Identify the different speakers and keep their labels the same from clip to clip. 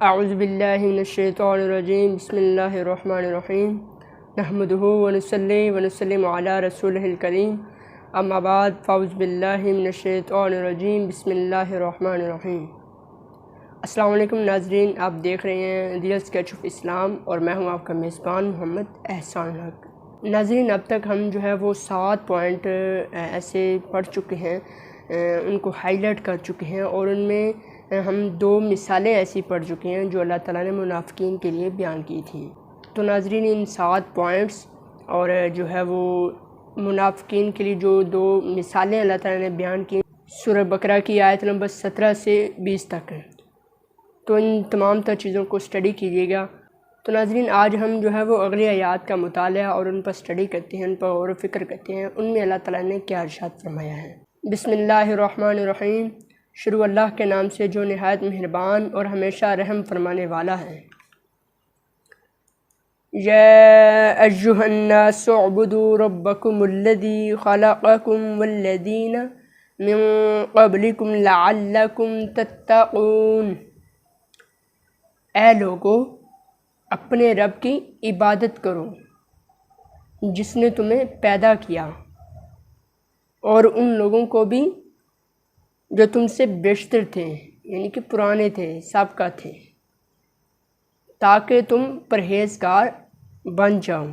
Speaker 1: اعوذ باللہ من الشیطان الرجیم بسم اللہ الرحمن الرحیم نحمدہ ونصلی ونسلم علی رسولہ الکریم اما بعد فاعوذ باللہ من الشیطان الرجیم بسم اللہ الرحمن الرحیم۔ السلام علیکم ناظرین، آپ دیکھ رہے ہیں ریئل اسکیچ آف اسلام اور میں ہوں آپ کا میزبان محمد احسان حق۔ ناظرین، اب تک ہم جو ہے وہ 7 پوائنٹ ایسے پڑھ چکے ہیں، ان کو ہائی لائٹ کر چکے ہیں، اور ان میں ہم 2 مثالیں ایسی پڑھ چکے ہیں جو اللہ تعالیٰ نے منافقین کے لیے بیان کی تھیں۔ تو ناظرین، ان 7 پوائنٹس اور جو ہے وہ منافقین کے لیے جو 2 مثالیں اللہ تعالیٰ نے بیان کی سورہ بقرہ کی آیت نمبر 17 سے 20 تک ہیں، تو ان تمام تر چیزوں کو اسٹڈی کیجیے گا۔ تو ناظرین، آج ہم جو ہے وہ اگلی آیات کا مطالعہ اور ان پر اسٹڈی کرتے ہیں، ان پر غور و فکر کرتے ہیں، ان میں اللہ تعالیٰ نے کیا ارشاد فرمایا ہے۔ بسم اللہ الرحمن الرحیم، شروع اللہ کے نام سے جو نہایت مہربان اور ہمیشہ رحم فرمانے والا ہے۔ یا ایھا الناس اعبدوا ربکم الذی خلقکم والذین من قبلکم لعلکم تتقون۔ اے لوگو، اپنے رب کی عبادت کرو جس نے تمہیں پیدا کیا، اور ان لوگوں کو بھی جو تم سے بیشتر تھے، یعنی کہ پرانے تھے، سابقہ تھے، تاکہ تم پرہیزگار بن جاؤ۔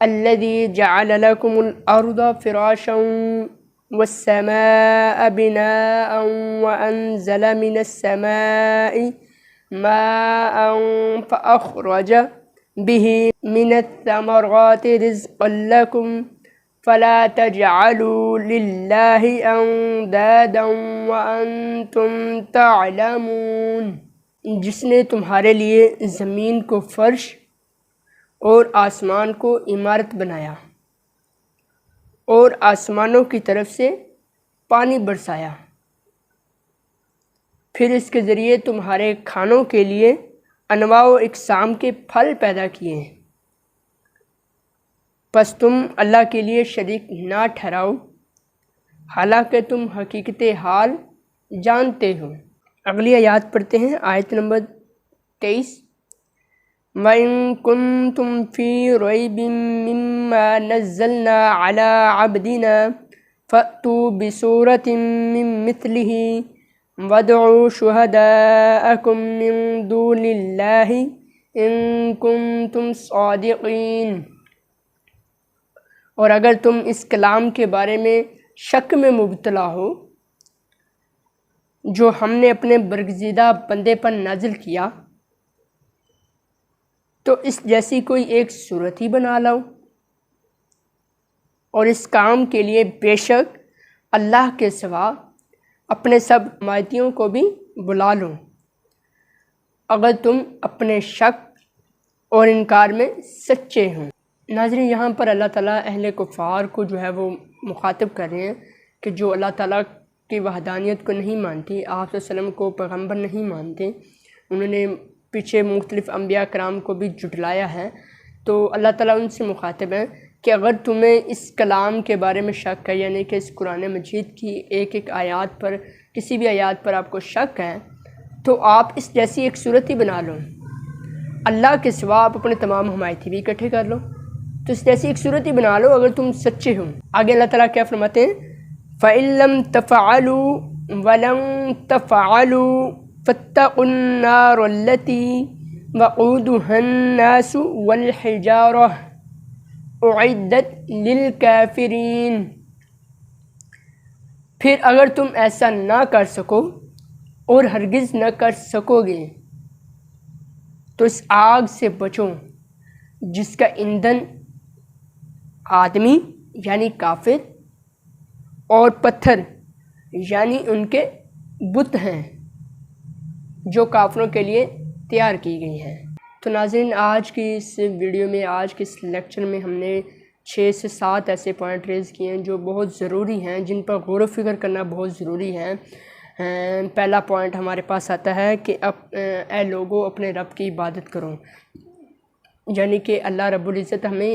Speaker 1: الذی جعل لکم الارض فراشا والسماء بناء وانزل من السماء ماء فاخرج به من الثمرات رزقا لکم فلا تجعلوا للہ اندادا وانتم تعلمون۔ جس نے تمہارے لیے زمین کو فرش اور آسمان کو عمارت بنایا، اور آسمانوں کی طرف سے پانی برسایا، پھر اس کے ذریعے تمہارے کھانوں کے لیے انواع و اقسام کے پھل پیدا کیے، پس تم اللہ کے لیے شریک نہ ٹھہراؤ، حالانکہ تم حقیقت حال جانتے ہو۔ اگلی آیات پڑھتے ہیں، آیت نمبر 23۔ وَإِن كُنتُمْ فِي رَيْبٍ مِّمَّا نَزَّلْنَا عَلَىٰ عَبْدِنَا فَأْتُوا بِسُورَةٍ مِّن مِّثْلِهِ وَادْعُوا شُهَدَاءَكُم مِّن دُونِ اللَّهِ إِن كُنتُمْ صَادِقِينَ۔ اور اگر تم اس کلام کے بارے میں شک میں مبتلا ہو جو ہم نے اپنے برگزیدہ بندے پر نازل کیا، تو اس جیسی کوئی ایک صورت ہی بنا لاؤ، اور اس کام کے لیے بے شک اللہ کے سوا اپنے سب حمایتیوں کو بھی بلا لو، اگر تم اپنے شک اور انکار میں سچے ہوں۔ ناظرین، یہاں پر اللہ تعالیٰ اہل کفار کو جو ہے وہ مخاطب کر رہے ہیں کہ جو اللہ تعالیٰ کی وحدانیت کو نہیں مانتی، آپ صلی اللہ علیہ وسلم کو پیغمبر نہیں مانتے، انہوں نے پیچھے مختلف انبیاء کرام کو بھی جھٹلایا ہے، تو اللہ تعالیٰ ان سے مخاطب ہیں کہ اگر تمہیں اس کلام کے بارے میں شک ہے، یعنی کہ اس قرآن مجید کی ایک ایک آیات پر، کسی بھی آیات پر آپ کو شک ہے، تو آپ اس جیسی ایک صورت ہی بنا لو، اللہ کے سوا آپ اپنے تمام حمایتی بھی اکٹھے کر لو، تو اس جیسی ایک صورت ہی بنا لو اگر تم سچے ہو۔ آگے اللہ تعالیٰ کیا فرماتے ہیں؟ فَإِن لَّمْ تَفْعَلُوا وَلَن تَفْعَلُوا فَاتَّقُوا النَّارَ الَّتِي وَقُودُهَا النَّاسُ وَالْحِجَارَةُ أُعِدَّتْ لِلْكَافِرِينَ۔ پھر اگر تم ایسا نہ کر سکو اور ہرگز نہ کر سکو گے تو اس آگ سے بچو جس کا ایندھن آدمی یعنی کافر اور پتھر یعنی ان کے بت ہیں جو کافروں کے لیے تیار کی گئی ہیں۔ تو ناظرین، آج کی اس ویڈیو میں، آج کے اس لیکچر میں ہم نے 6 سے 7 ایسے پوائنٹ ریز کیے ہیں جو بہت ضروری ہیں، جن پر غور و فکر کرنا بہت ضروری ہے۔ پہلا پوائنٹ ہمارے پاس آتا ہے کہ اے لوگو، اپنے رب کی عبادت کرو، یعنی کہ اللہ رب العزت ہمیں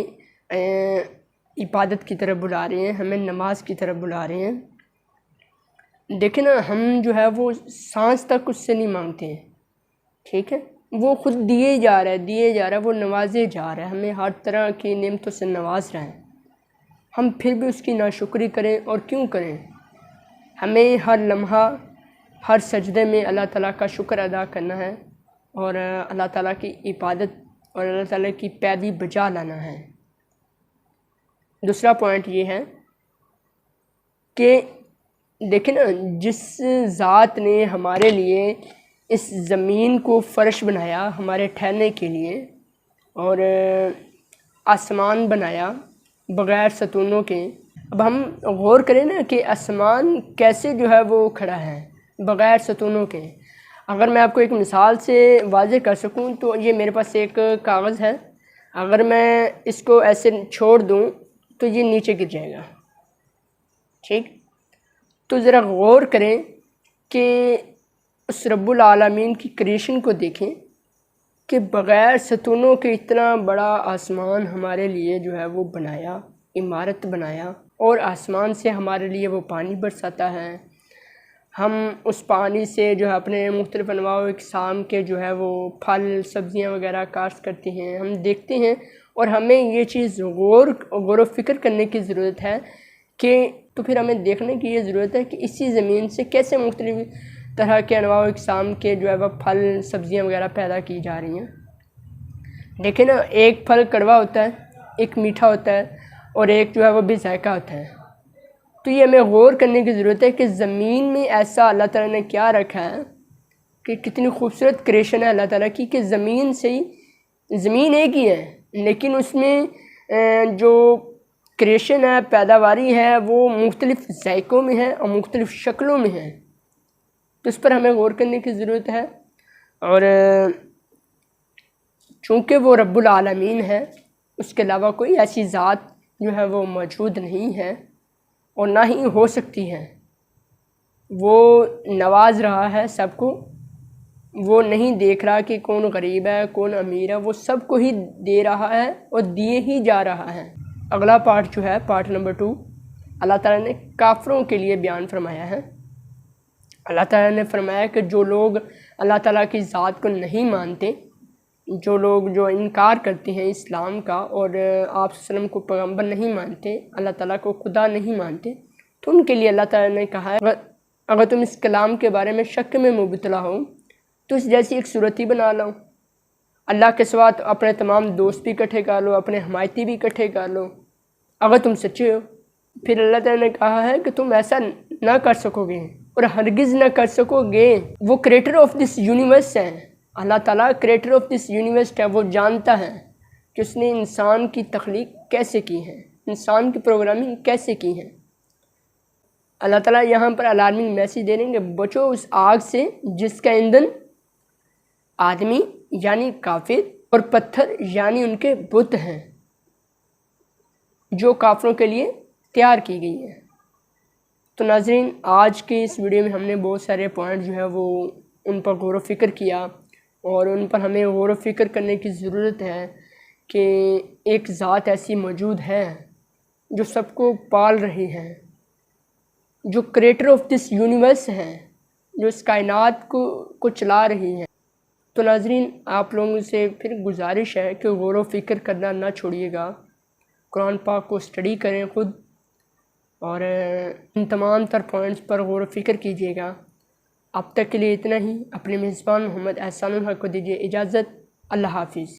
Speaker 1: عبادت کی طرف بلا رہے ہیں، ہمیں نماز کی طرف بلا رہے ہیں۔ دیکھیں نا، ہم جو ہے وہ سانس تک اس سے نہیں مانگتے ہیں، ٹھیک ہے، وہ خود دیے جا رہا ہے، وہ نوازے جا رہا ہے، ہمیں ہر طرح کی نعمتوں سے نواز رہا ہے، ہم پھر بھی اس کی ناشکری کریں، اور کیوں کریں؟ ہمیں ہر لمحہ، ہر سجدے میں اللہ تعالیٰ کا شکر ادا کرنا ہے، اور اللہ تعالیٰ کی عبادت اور اللہ تعالیٰ کی پیروی بجا لانا ہے۔ دوسرا پوائنٹ یہ ہے کہ دیکھیں نا، جس ذات نے ہمارے لیے اس زمین کو فرش بنایا ہمارے ٹھہرنے کے لیے، اور آسمان بنایا بغیر ستونوں کے، اب ہم غور کریں نا کہ آسمان کیسے جو ہے وہ کھڑا ہے بغیر ستونوں کے۔ اگر میں آپ کو ایک مثال سے واضح کر سکوں تو یہ میرے پاس ایک کاغذ ہے، اگر میں اس کو ایسے چھوڑ دوں تو یہ نیچے گر جائے گا، ٹھیک؟ تو ذرا غور کریں کہ اس رب العالمین کی کریشن کو دیکھیں کہ بغیر ستونوں کے اتنا بڑا آسمان ہمارے لیے جو ہے وہ بنایا، عمارت بنایا، اور آسمان سے ہمارے لیے وہ پانی برساتا ہے، ہم اس پانی سے جو ہے اپنے مختلف انواع و اقسام کے جو ہے وہ پھل سبزیاں وغیرہ کاشت کرتے ہیں، ہم دیکھتے ہیں، اور ہمیں یہ چیز غور و فکر کرنے کی ضرورت ہے کہ تو پھر ہمیں دیکھنے کی یہ ضرورت ہے کہ اسی زمین سے کیسے مختلف طرح کے انواع و اقسام کے جو ہے وہ پھل سبزیاں وغیرہ پیدا کی جا رہی ہیں۔ دیکھیں نا، ایک پھل کڑوا ہوتا ہے، ایک میٹھا ہوتا ہے، اور ایک جو ہے وہ بے ذائقہ ہوتا ہے۔ تو یہ ہمیں غور کرنے کی ضرورت ہے کہ زمین میں ایسا اللہ تعالیٰ نے کیا رکھا ہے کہ کتنی خوبصورت کریشن ہے اللہ تعالیٰ کی، کہ زمین سے ہی، زمین ایک ہی ہے لیکن اس میں جو کریشن ہے، پیداواری ہے، وہ مختلف ذائقوں میں ہے اور مختلف شکلوں میں ہے، تو اس پر ہمیں غور کرنے کی ضرورت ہے۔ اور چونکہ وہ رب العالمین ہے، اس کے علاوہ کوئی ایسی ذات جو ہے وہ موجود نہیں ہے اور نہ ہی ہو سکتی ہے، وہ نواز رہا ہے سب کو، وہ نہیں دیکھ رہا کہ کون غریب ہے کون امیر ہے، وہ سب کو ہی دے رہا ہے اور دیے ہی جا رہا ہے۔ اگلا پارٹ جو ہے، پارٹ نمبر 2، اللہ تعالیٰ نے کافروں کے لیے بیان فرمایا ہے۔ اللہ تعالیٰ نے فرمایا کہ جو لوگ اللہ تعالیٰ کی ذات کو نہیں مانتے، جو لوگ جو انکار کرتے ہیں اسلام کا، اور آپ صلی اللہ علیہ وسلم کو پیغمبر نہیں مانتے، اللہ تعالیٰ کو خدا نہیں مانتے، تو ان کے لیے اللہ تعالیٰ نے کہا ہے اگر تم اس کلام کے بارے میں شک میں مبتلا ہو تو اس جیسی ایک صورت ہی بنا لو، اللہ کے سوا اپنے تمام دوست بھی اکٹھے کر لو، اپنے حمایتی بھی اکٹھے کر لو اگر تم سچے ہو۔ پھر اللہ تعالیٰ نے کہا ہے کہ تم ایسا نہ کر سکو گے اور ہرگز نہ کر سکو گے۔ وہ کریٹر آف دس یونیورس ہے، اللہ تعالیٰ کریٹر آف دس یونیورس ہے، وہ جانتا ہے کہ اس نے انسان کی تخلیق کیسے کی ہے، انسان کی پروگرامنگ کیسے کی ہے۔ اللہ تعالیٰ یہاں پر الارمنگ میسیج دے رہیں کہ بچو اس آگ سے جس کا ایندھن آدمی یعنی کافر اور پتھر یعنی ان کے بت ہیں، جو کافروں کے لیے تیار کی گئی ہے۔ تو ناظرین، آج کے اس ویڈیو میں ہم نے بہت سارے پوائنٹ جو ہے وہ ان پر غور و فکر کیا، اور ان پر ہمیں غور و فکر کرنے کی ضرورت ہے کہ ایک ذات ایسی موجود ہے جو سب کو پال رہی ہے، جو کریٹر آف دس یونیورس ہے، جو اس کائنات کو چلا رہی ہے۔ تو ناظرین، آپ لوگوں سے پھر گزارش ہے کہ غور و فکر کرنا نہ چھوڑیے گا، قرآن پاک کو اسٹڈی کریں خود، اور ان تمام تر پوائنٹس پر غور و فکر کیجیے گا۔ اب تک کے لیے اتنا ہی، اپنے میزبان محمد احسان الحق کو دیجیے اجازت، اللہ حافظ۔